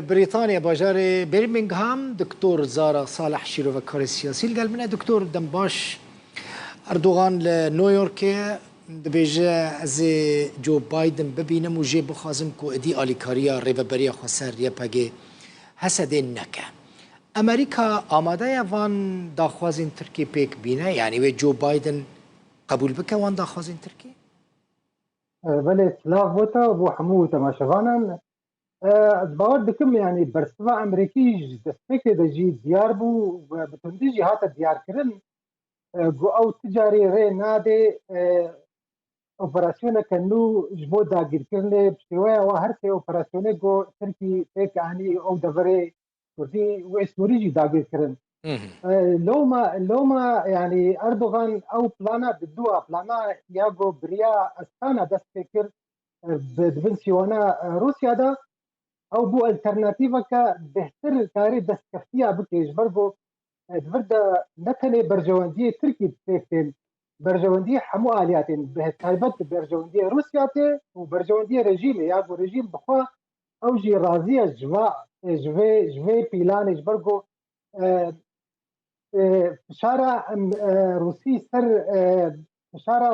بريطانيا باجار برمنغهام دكتور زارا صالح شيرو كاري سياسي قال منا دكتور دمباش اردوغان لنيويورك دبيجا از جو بايدن ببينم وجي بخازم كو ادي اليكاريا ريفبريا خسر يباگي حسدين نكا امريكا آماده يوان داخوازين تركي بيك بينا يعني و جو بايدن قبول بك وان داخوازين تركي بله سلاف بوتا بو حمو تماشوانا باور دکم يعني برسوا امریکی دستك دجي ديار بو بتندجي هاتا ديار كرن جو او تجاري ري نادي اوبراسيون كنو جبو داگير كرن بشوية وهر سي اوبراسيون جو تركي تيك يعني او دفري كردي واسموريجي داگير كرن لوما يعني اردوغان او بلانا بدوا بلانا ياغو بريا استانا دستكر بدفنسيونا روسيا دا او بو الترناتيفا کا بهتر کاری دستکفتیا بکیش برگو دوردا نتنه برجواندی ترکی بکتن برجواندی حمو آلیاتن به تایبت برجواندی روسیا ته و برجواندی رژیم یا گو رژیم بخوا او جی راضی جوه پیلانش برگو فشارا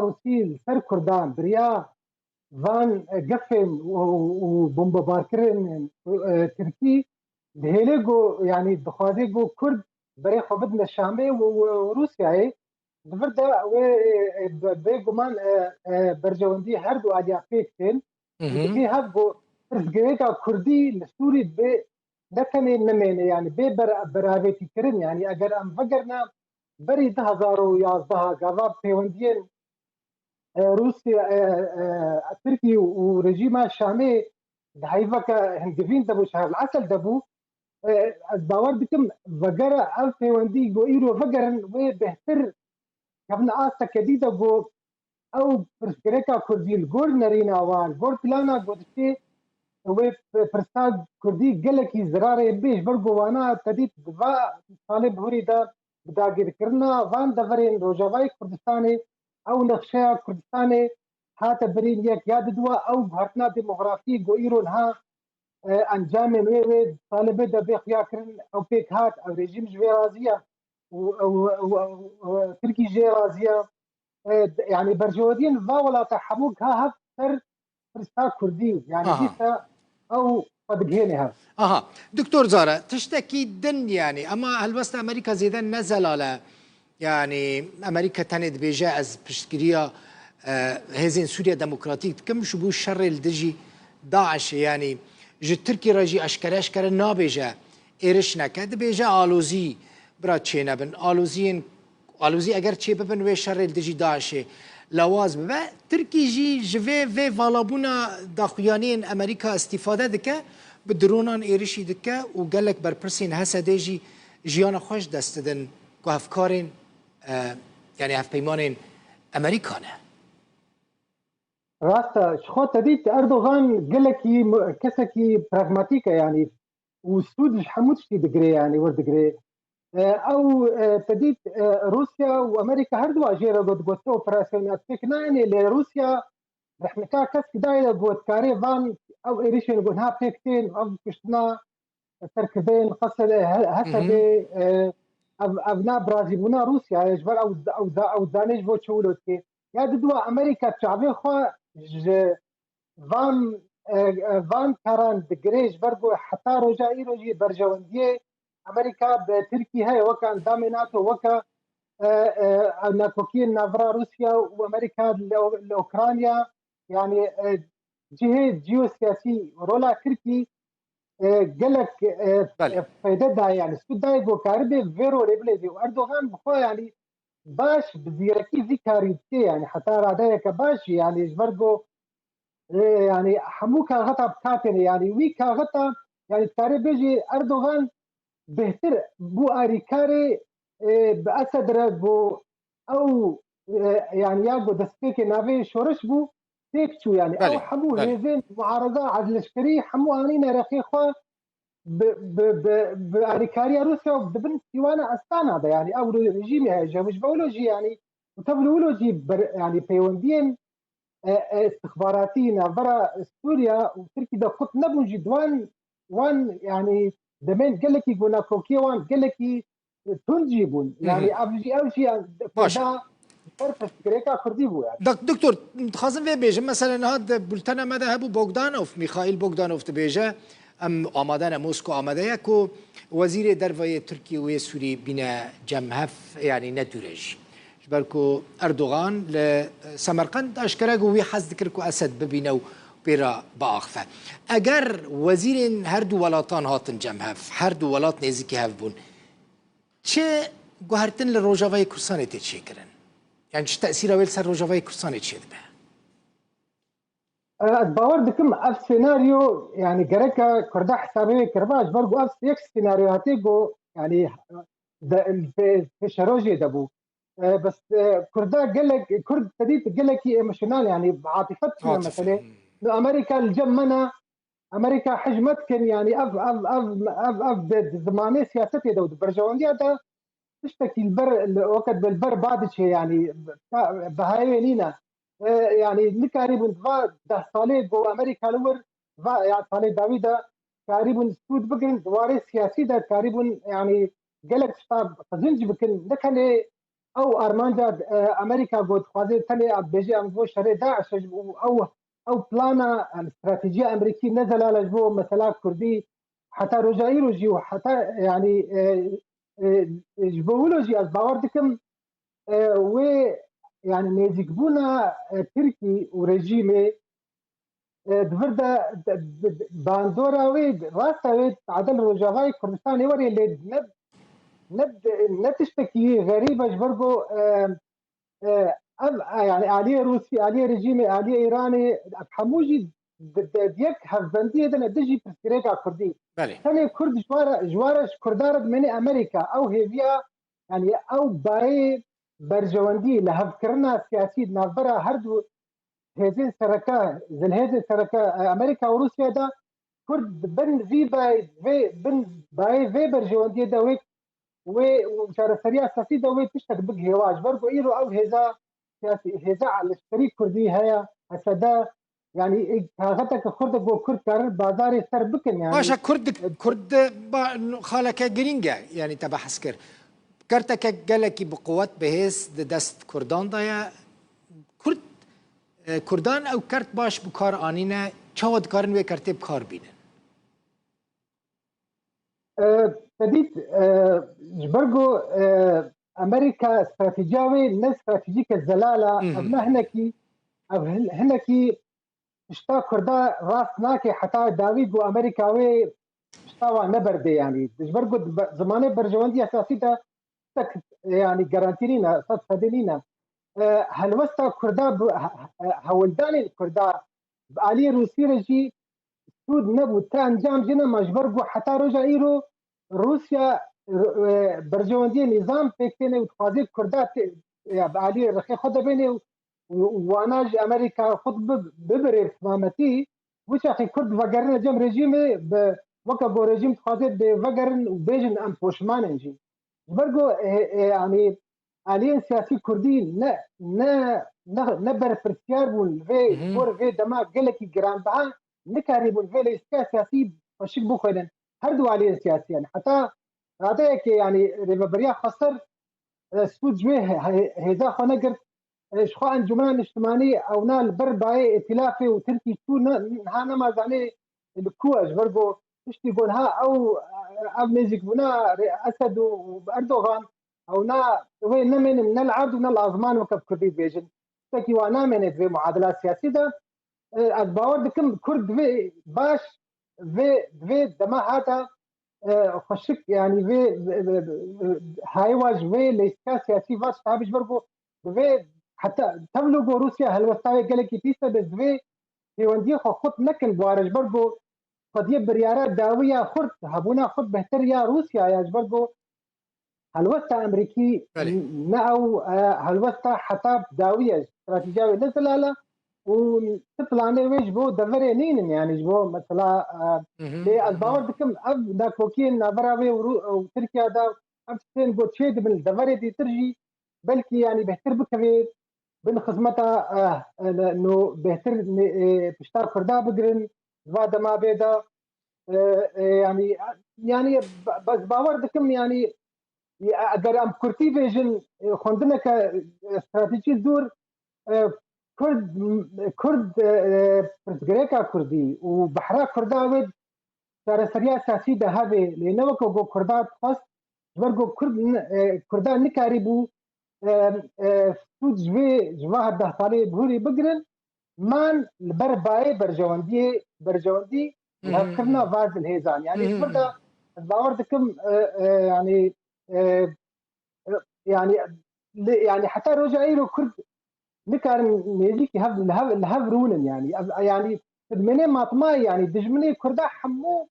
روسی سر کردان بریا وان قفل وبومباركرن تركي دهيليجو يعني دخوازيجو كرد بري خبدنا الشامي وروسيا بفردا بيجومان برجواندي هردو عليا فيكتين ودكي هبو برزقيتا كردي لسوري بي دكني نمين يعني بي برافيتي كرن يعني اگر ام فقرنا بري 2011 قضاب بيوندين روسيا تركي ورجيم الشامي دهيفك هندفين دبو شهر العسل دبو باور بكم فقرا الفي وندي جو ايرو فقرن وبهتر قبل آسا كديدة جو او برسكريكا كردي الجور نرينا وان جور بلانا جودتي وبرستاد كردي قلكي زراري بيش برقو وانا تديت دفاع طالب هوري دا بداقير كرنا وان دفرين روجاواي كردستاني او نقشه کردستان هات برین یک یاد دوا او بهرتنا دموغرافی گو ایرون ها انجام نوی طالبه دا بخیا کرن او پیک هات او رژیم جوی رازیه و ترکی جوی رازیه يعني برجودين ولا تحموك ها هف سر فرستا كردي يعني ديسا او قدقينها دكتور زارا تشتكي دن يعني اما هل امريكا زيدان نزل على يعني امريكا تند بيجا از بشتكريا هزين سوريا ديمقراطيك كم شبو الشر الدجي داعش يعني جو تركي راجي اشكر نابيجا ايرشنا كد بيجا الوزي برا تشينا بن الوزي اگر تشي ببن وي شر الدجي داعش لواز ببا تركي جي جوي في فالابونا داخيانين امريكا استفاده دكا بدرونان ايرشي دكا وقال لك بربرسين هسا ديجي جيانا خوش دستدن كهفكارين يعني هف بيمانين امريكانا راستا شخو تديت اردوغان قلكي كسكي براغماتيكا يعني وسود حمودشتي دقري يعني وردقري او تديت روسيا وامريكا هردو اجيرا قد اوبراسيونات تكنا يعني لروسيا رح نكا كسك دايلا قد كاري فان او ايريشن قد ها بيكتين او كشتنا تركبين قصد هسدي ابناء برازيل روسيا يجبر او دانش بو تشولوتي يا دوا امريكا تشعبي خو فان كاران دجريج برغو حتى رجائي رجي برجونديه امريكا بتركي هاي وكان داميناتو وكا ناكوكين نافرا روسيا وامريكا لاوكرانيا يعني جهه جيوسياسي رولا تركي قالك فايدتها يعني سودايغو كاربي فيرو ريبليزي واردوغان بخو يعني باش بزيركي ذكاريتي يعني حتى رادايك باش يعني جبرغو يعني حموكا غطا بكاتن يعني ويكا غطا يعني كاربي بيجي اردوغان بهتر بو اريكاري باسد رغو او يعني ياغو دسبيكي نافي شورش بو تيكتشو يعني او حمو هيزين معارضه عزلشكري حمو انينا رخيخه باريكاريا روسيا بدبن سيوانا استانا هذا يعني او رجيمي هاجا مش بولوجي يعني وتبلولوجي يعني بيوندين استخباراتينا برا سوريا وتركي دا خط نبو جدوان وان يعني دمين قال لك يقولنا كوكي وان قال لك تنجيبون يعني ابجي او شيء باشە. كردا فرفش كريكا كردي بو يعني دکتۆر دخوازم وێ بێژم مەسەرەن هات بولتەنە مەدە هەبوو بۆگدانۆف میخائیل بۆگدانۆف دەبێژە ئەم ئامادانە مۆسکۆ ئامادەیە و وەزیرێ دەرڤەیە تورکی وێ سووری بینە جەمهەف ینی نەتورێژی ژبەرکو ئەردوغان لە سەمەرقەند ئاشکرا وی حەز دکرد و ئەسەد ببینە و پێرا بەئاخفە ئەگەر وەزیرێن هەردوو وڵاتان هاتن جەمهەف هەردوو وڵات نێزیکی هەفبوون چێ گوهرتن لە ڕۆژاوای کوردستانی تێچێکردن يعني شو تأثيره ويل سر رجوعي كرساني تشيد به باور دكم اف سيناريو يعني جركا كردا حسابي كرباش برضو اف يك سيناريوهاتي جو يعني في شروجي دبو بس كردا قال لك كرد تديت قال لك ايموشنال يعني عاطفتنا مثلا امريكا الجمنا امريكا حجمت كان يعني اف زماني سياستي دو برجواندي هذا تشتكي البر وقت بالبر بعد شيء يعني بهاي لينا يعني نكاريبون ده صالح جو امريكا لور يعني صالح داويدا كاريبون سود بكن دواري سياسي ده كاريبون يعني قالك شتاب قزنج بكن نكالي او ارمانجا امريكا قد خوازي تلي بيجي امبو شري داعش او بلانا استراتيجيه امريكيه نزل على جبو مثلا كردي حتى رجعي رجي وحتى يعني جبولوجي از باور دكم و يعني نيزك بونا تركي ورجيمي دفردا باندورا ويد راسا ويد عدل رجاوي كردستان وري اللي نتشتكي غريبة جبرجو يعني آلية روسي آلية رجيمي آلية إيراني حموجي ديك هفبندية دنا دجي بسكريكا كردي ثاني كرد جوارش كردارد من أمريكا أو هيفيا يعني أو باي برجواندي لهفكرنا سياسي نافرا هردو هذين سركا زل هذين سركا أمريكا وروسيا دا كرد بن في باي برجواندي دا ويك وشار السريع السياسي دا ويك تشتك بق هواج برضو إيرو أو هذا سياسي هذا على الشريك كردي هيا هسدا يعني هغتك خرد بو كرد كار بازار سر بكن يعني باشا كرد خالك جرينجا يعني تبع حسكر كرتك قالك بقوات بهيس دست كردان ضايا كرد كردان او كرت باش بكار آنينا چاود كارن وي كرتي بكار بينن بديت جبرجو امريكا استراتيجية نه استراتيجيك الزلالة ابنا هنكي اشتا كردا راس ناكي حتى داويد وامريكا وي اشتاوا نبرده يعني جبرجو زمانه برجواندي اساسي ده يعني جارانتينا صد فدلينا هل وستا كردا هولدان الكردا علي روسي رجي سود نبو تان جام جنا مجبرجو حتى رجع ايرو روسيا برجواندي نظام فكتنه وتخازي كردا علي رخي خد بيني واناج امريكا خد ببرر تمامتي وش اخي كرد وقرنا جم رجيمي وكبو رجيم تخازي وقرن وبيجن ام بوشمان انجي برضو يعني آلية سياسي كردي نبر برسيار بون في بور في دما قلكي جران بها نكاري بون في ليسكا سياسي وشك بوخيدن هردو آلية سياسي يعني حتى هذا يعني ريبابريا خسر سود جوه هذا خنا قرت شخو انجمان اجتماعي او نال برباي ائتلافي وتركي شو هانا ما زاني الكواج برضو تشتي يقول ها او امنيزك بنا اسد واردوغان او نا وين من العرض من الازمان وكب كردي بيجن تكي وانا من في معادلات سياسيه ده الباور دكم كرد في باش في دما هذا خشك يعني في هاي واج في ليسكا سياسي باش تابج برضو في حتى تبلغ روسيا هل وستاوي قال لك تيسا بس في وندي خط نكن بوارج برضو قد بريارات داوية خرد هبونا خد بهتر يا روسيا يا برضو هلوستا امريكي ناو هلوستا حتى داوية استراتيجية نزلالة وتطلعني ويش بو دفري نين يعني جبو مثلا الباور دكم اب دا كوكين نابراوي وتركيا دا ابسين بو تشيد من الدفري دي ترجي بلكي يعني بهتر بكبير بين خدمتها انه بهتر بشتار كردا بقرن بعد ما بيدا يعني بس باور دكم يعني اگر ام کورتی بیژن خوندنه که استراتژی زور کرد کرد پرتګریکا کردی و بحرا کردا ود سر سریا سیاسی ده هبه لنو کو گو کردا خاص ورگو کردا نکاری بو سود جواه ده ساله بهوري بگرن من لبر باي برجواندي لها كرنا فاز الهيزان يعني بردا باور دكم يعني يعني حتى رجع يرو كرد نكار نيجيك الهب رونن يعني منين ما طماي يعني دجمني كردا حمو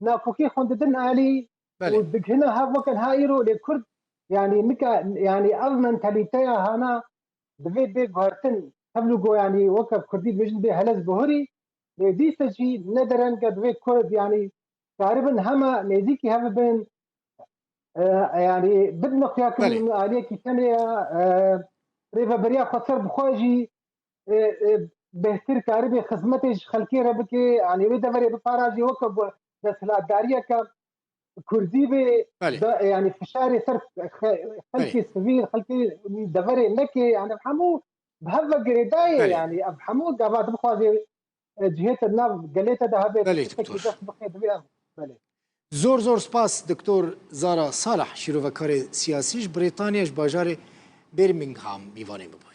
نافوكي خونددن علي بله ودك هنا هاف وكان هايرو لكرد يعني نكا يعني اضمن تاليتيا هنا دبي بي غارتن تبلغو يعني وكا كردي بيجن بي هلز بهوري دي سجي ندرن قد بي كرد يعني تقريبا هما نيزيكي هاف بين يعني بدنا بله خياكم عليك ثانية ريفا بريا خسر بخواجي بهتر كاربي خدمتش خلكي ربكي يعني ودا بري بفاراجي وكب دسلا داريا ك كردي بي بله يعني فشاري صرف بله خلكي سفير خلكي دبري نكي يعني بحمو بهذا قريداي بله يعني بحمو قابات بخواجي جهة الناف قليت ده هذا بله تكي دکتور دست بخير دبي بله زور زور سپاس دکتور زارا صالح شیروکار سیاسیش بریتانیاش باجار برمینگهام میوانه بباید